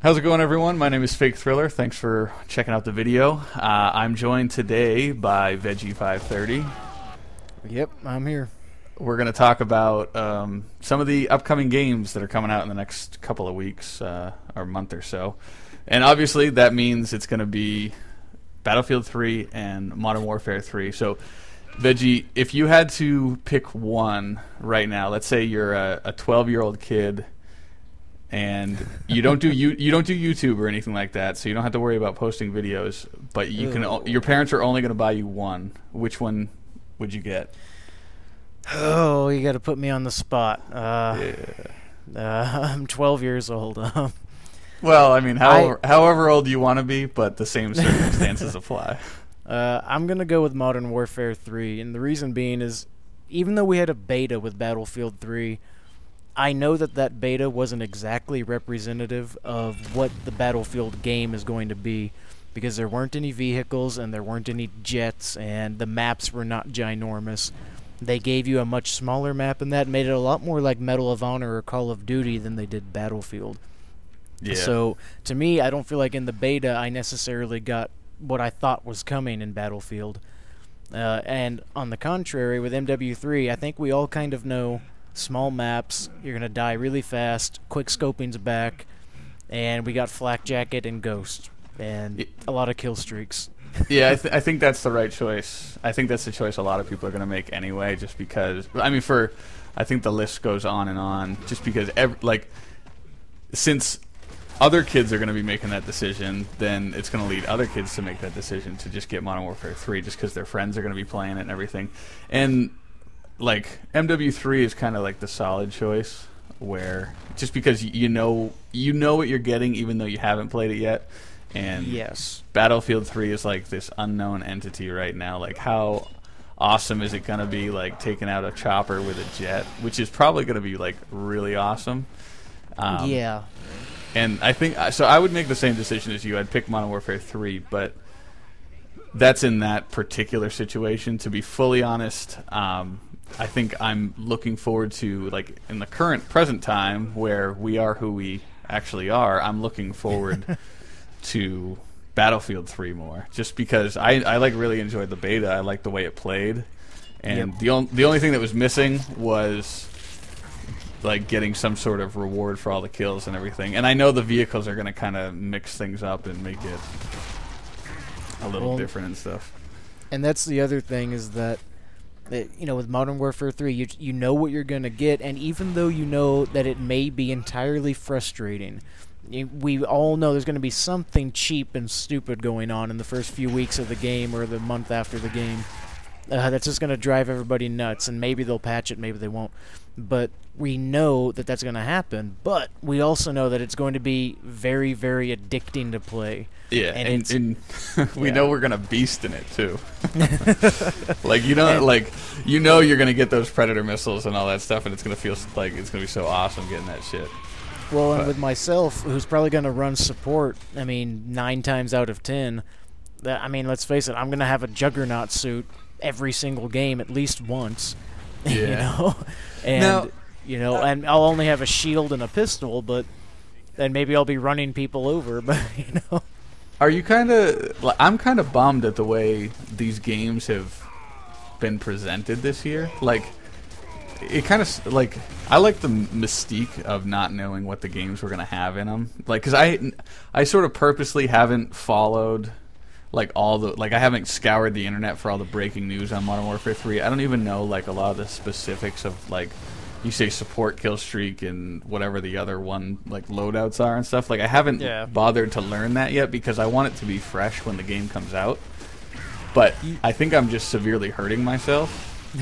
How's it going, everyone? My name is Fake Thriller. Thanks for checking out the video. I'm joined today by Veggie530. Yep, I'm here. We're going to talk about some of the upcoming games that are coming out in the next couple of weeks or month or so. And obviously, that means it's going to be Battlefield 3 and Modern Warfare 3. So, Veggie, if you had to pick one right now, let's say you're a 12-year-old kid and you don't do YouTube or anything like that, so you don't have to worry about posting videos, but you can. Your parents are only going to buy you one. Which one would you get? Oh, you got to put me on the spot. Yeah. I'm 12 years old. Well, I mean, however old you want to be, but the same circumstances apply. I'm going to go with Modern Warfare 3, and the reason being is, even though we had a beta with Battlefield 3, I know that beta wasn't exactly representative of what the Battlefield game is going to be, because there weren't any vehicles and there weren't any jets and the maps were not ginormous. They gave you a much smaller map, and that made it a lot more like Medal of Honor or Call of Duty than they did Battlefield. Yeah. So, to me, I don't feel like in the beta I necessarily got what I thought was coming in Battlefield. And on the contrary, with MW3, I think we all kind of know small maps, you're going to die really fast, quick scoping's back, and we got Flak Jacket and Ghost, and a lot of kill streaks. Yeah, I think that's the right choice. I think that's the choice a lot of people are going to make anyway, just because, I mean, I think the list goes on, just because, since other kids are going to be making that decision, then it's going to lead other kids to make that decision to just get Modern Warfare 3, just because their friends are going to be playing it and everything. And like, MW3 is kind of like the solid choice, where just because you know what you're getting even though you haven't played it yet. And yes, Battlefield 3 is like this unknown entity right now. Like, how awesome is it going to be, like, taking out a chopper with a jet, which is probably going to be, like, really awesome. Yeah. And I think, so I would make the same decision as you. I'd pick Modern Warfare 3, but that's in that particular situation. To be fully honest, I think I'm looking forward to, like, in the present time where we are who we actually are, I'm looking forward to Battlefield 3 more, just because I like really enjoyed the beta. I liked the way it played, and the only thing that was missing was like getting some sort of reward for all the kills and everything. And I know the vehicles are going to kind of mix things up and make it a little different and stuff. And that's the other thing, is that you know, with Modern Warfare 3, you know what you're going to get, and even though you know that it may be entirely frustrating, we all know there's going to be something cheap and stupid going on in the first few weeks of the game or the month after the game that's just going to drive everybody nuts, and maybe they'll patch it, maybe they won't. But we know that that's going to happen, but we also know that it's going to be very, very addicting to play. Yeah, and we know we're gonna beast in it too. Like, you know you're gonna get those Predator missiles and all that stuff, and it's gonna feel like it's gonna be so awesome getting that shit. Well, and with myself, who's probably gonna run support, I mean, 9 times out of 10, I mean, let's face it, I'm gonna have a Juggernaut suit every single game at least once. Yeah. You know, and and I'll only have a shield and a pistol, but then maybe I'll be running people over. But you know. Are you I'm kind of bummed at the way these games have been presented this year. Like, it kind of, like, I like the mystique of not knowing what the games were going to have in them. Like, because I sort of purposely haven't followed, like, I haven't scoured the internet for all the breaking news on Modern Warfare 3. I don't even know, like, a lot of the specifics of, like, you say support kill streak and whatever the other one, like, loadouts are and stuff. Like, I haven't bothered to learn that yet because I want it to be fresh when the game comes out. But I think I'm just severely hurting myself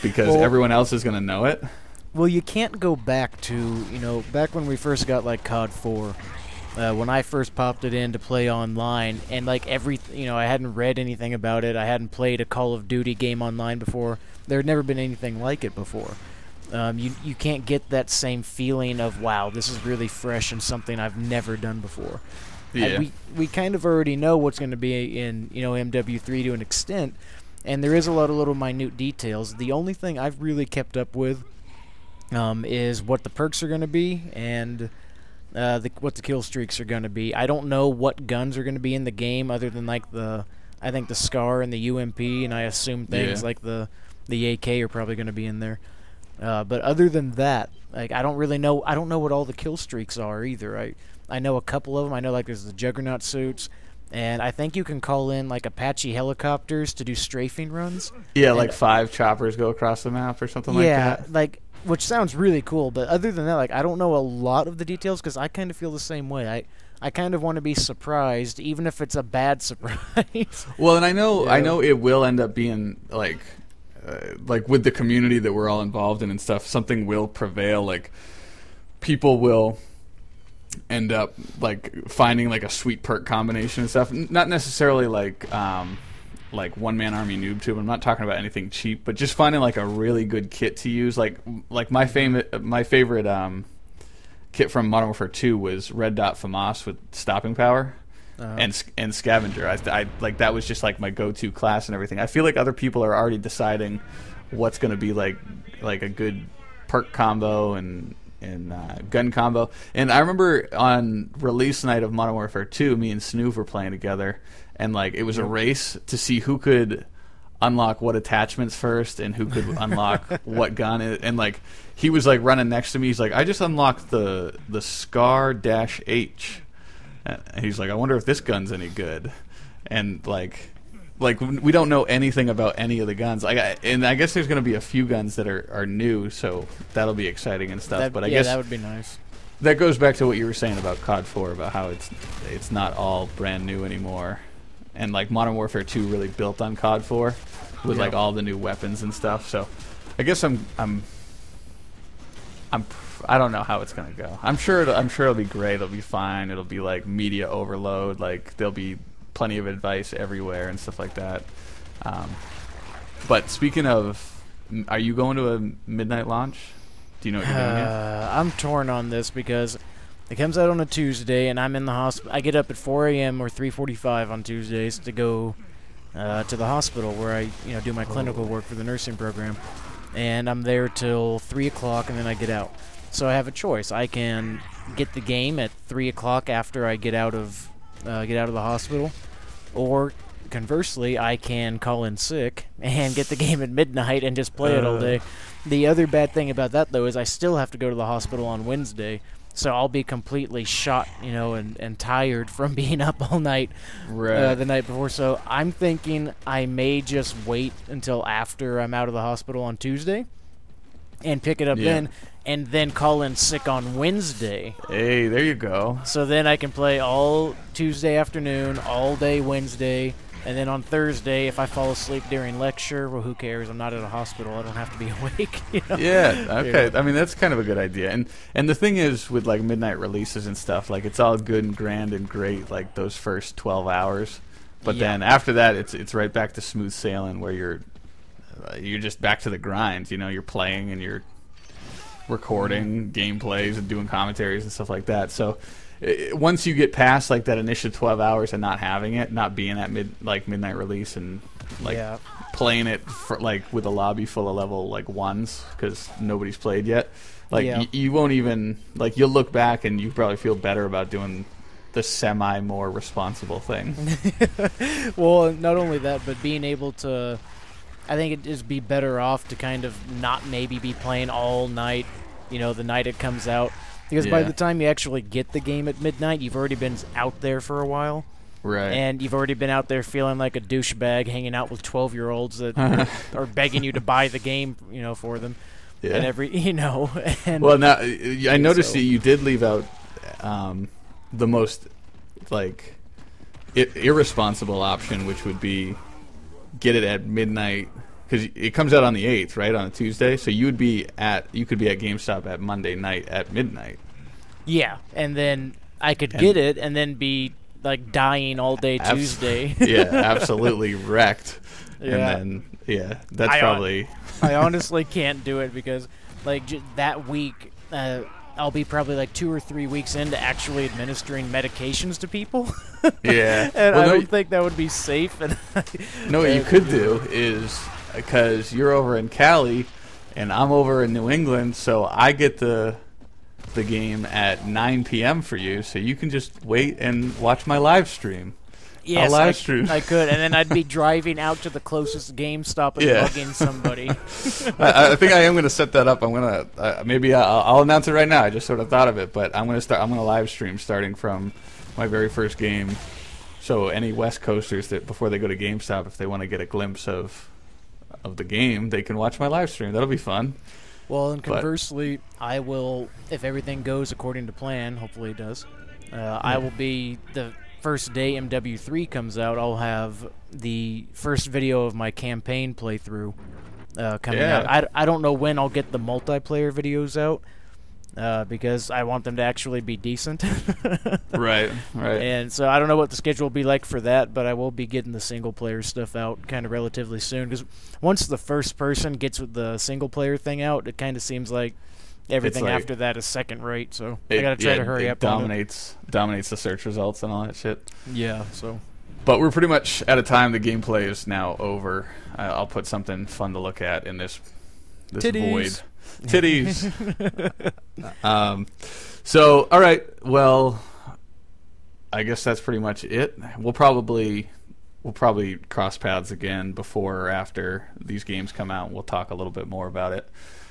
because everyone else is going to know it. Well, you can't go back to, back when we first got, like, COD 4. When I first popped it in to play online, and, like, I hadn't read anything about it. I hadn't played a Call of Duty game online before. There had never been anything like it before. You can't get that same feeling of, wow, this is really fresh and something I've never done before. Yeah. We kind of already know what's going to be in MW3 to an extent, and there is a lot of little minute details. The only thing I've really kept up with is what the perks are going to be, and what the kill streaks are going to be. I don't know what guns are going to be in the game other than like I think the SCAR and the UMP, and I assume things like the AK are probably going to be in there. But other than that, like I don't really know. I don't know what all the kill streaks are either. I know a couple of them. I know like there's the Juggernaut suits, and I think you can call in like Apache helicopters to do strafing runs. Yeah, like 5 choppers go across the map or something like that. Yeah, like which sounds really cool. But other than that, like I don't know a lot of the details because I kind of feel the same way. I kind of want to be surprised, even if it's a bad surprise. Well, and I know it will end up being like with the community that we're all involved in and stuff, something will prevail. Like people will end up like finding like a sweet perk combination and stuff. Not necessarily like one man army noob tube. I'm not talking about anything cheap, but just finding like a really good kit to use. Like my favorite kit from Modern Warfare 2 was Red Dot FAMAS with stopping power. And Scavenger. I like that was just like my go-to class and everything. I feel like other people are already deciding what's going to be like a good perk combo and gun combo. And I remember on release night of Modern Warfare 2, me and Snoov were playing together, and like it was a race to see who could unlock what attachments first and who could unlock what gun. And like he was like running next to me. He's like, I just unlocked the SCAR-H. And he's like, I wonder if this gun's any good. And like we don't know anything about any of the guns. And I guess there's going to be a few guns that are new, so that'll be exciting and stuff. But I guess that would be nice. That goes back to what you were saying about COD 4, about how it's not all brand new anymore. And like Modern Warfare 2 really built on COD 4 with like all the new weapons and stuff. So I guess I don't know how it's gonna go. I'm sure it'll be great. It'll be fine. It'll be like media overload. Like there'll be plenty of advice everywhere and stuff like that. But speaking of, are you going to a midnight launch? Do you know what you're doing yet? I'm torn on this because it comes out on a Tuesday, and I'm in the hospital. I get up at 4 a.m. or 3:45 on Tuesdays to go to the hospital where I do my clinical work for the nursing program, and I'm there till 3 o'clock, and then I get out. So I have a choice. I can get the game at 3 o'clock after I get out of the hospital, or conversely, I can call in sick and get the game at midnight and just play it all day. The other bad thing about that, though, is I still have to go to the hospital on Wednesday, so I'll be completely shot, and tired from being up all night the night before. So I'm thinking I may just wait until after I'm out of the hospital on Tuesday and pick it up then, and then call in sick on Wednesday. Hey, there you go. So then I can play all Tuesday afternoon, all day Wednesday, and then on Thursday, if I fall asleep during lecture, well, who cares? I'm not at a hospital. I don't have to be awake. Yeah, okay. I mean, that's kind of a good idea. And the thing is, with like midnight releases and stuff, like it's all good and grand and great, like those first 12 hours. But then after that, it's right back to smooth sailing, where you're just back to the grind. You're playing and you're recording gameplays and doing commentaries and stuff like that. So once you get past like that initial 12 hours and not having it, not being at midnight release and playing it for, like with a lobby full of level like 1s because nobody's played yet, you won't even you'll look back and you probably feel better about doing the semi more responsible thing. Well, not only that, but being able to, I think it'd just be better off to kind of not maybe be playing all night, the night it comes out. Because by the time you actually get the game at midnight, you've already been out there for a while. Right. And you've already been out there feeling like a douchebag hanging out with 12-year-olds that are begging you to buy the game, for them. Yeah. And and well, now, I noticed that you did leave out the most, irresponsible option, which would be get it at midnight, because it comes out on the 8th, right, on a Tuesday. So you could be at GameStop at Monday night at midnight. Yeah, and then I could get it and then be dying all day Tuesday. Yeah, absolutely wrecked. Yeah. And then that's probably. I honestly can't do it because that week. I'll be probably 2 or 3 weeks into actually administering medications to people. Yeah. And I don't think that would be safe. And what you could do is, because you're over in Cali and I'm over in New England, so I get the the game at 9 p.m. for you, so you can just wait and watch my live stream. Yes, live stream. I could, and then I'd be driving out to the closest GameStop and bugging somebody. I think I am going to set that up. I'm going to maybe I'll announce it right now. I just sort of thought of it, but I'm going to live stream starting from my very first game. So any West Coasters that before they go to GameStop, if they want to get a glimpse of the game, they can watch my live stream. That'll be fun. Well, and conversely, I will, if everything goes according to plan, hopefully it does, I will be the first day MW3 comes out, I'll have the first video of my campaign playthrough coming out. I don't know when I'll get the multiplayer videos out because I want them to actually be decent. Right. And so I don't know what the schedule will be like for that, but I will be getting the single player stuff out kind of relatively soon because once the first person gets the single player thing out, it kind of seems like everything after that is second rate, so I gotta try to hurry up. Dominates the search results and all that shit. Yeah, so. But we're pretty much out of time. The gameplay is now over. I'll put something fun to look at in this void. Titties. So, all right. Well, I guess that's pretty much it. We'll probably cross paths again before or after these games come out. And we'll talk a little bit more about it.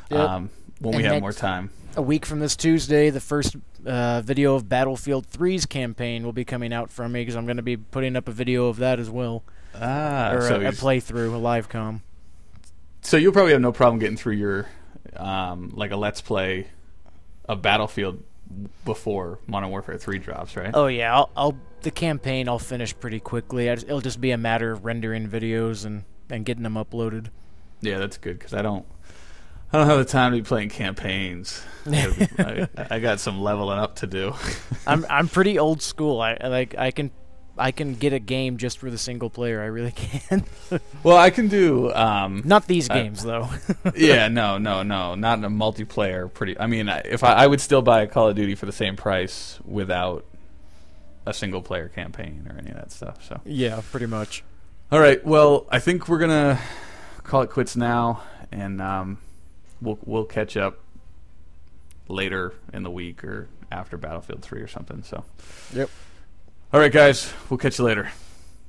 Yep. When we have more time. A week from this Tuesday, the first video of Battlefield 3's campaign will be coming out from me because I'm going to be putting up a video of that as well. So a playthrough, a live com. So you'll probably have no problem getting through your like a Let's Play of Battlefield before Modern Warfare 3 drops, right? Oh yeah, the campaign I'll finish pretty quickly. It'll just be a matter of rendering videos and getting them uploaded. Yeah, that's good because I don't have the time to be playing campaigns. I got some leveling up to do. I'm pretty old school. I can get a game just for the single player. I really can. Well, I can do not these games though. Yeah, no, not in a multiplayer. I mean, if I would still buy a Call of Duty for the same price without a single player campaign or any of that stuff. So yeah, pretty much. All right. Well, I think we're gonna call it quits now, and we'll catch up later in the week or after Battlefield 3 or something. So. Yep. All right, guys. We'll catch you later.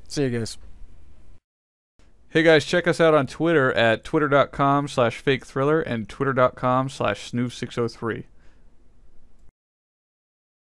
See you guys. Hey, guys. Check us out on Twitter at twitter.com/fakethriller and twitter.com/snoof603.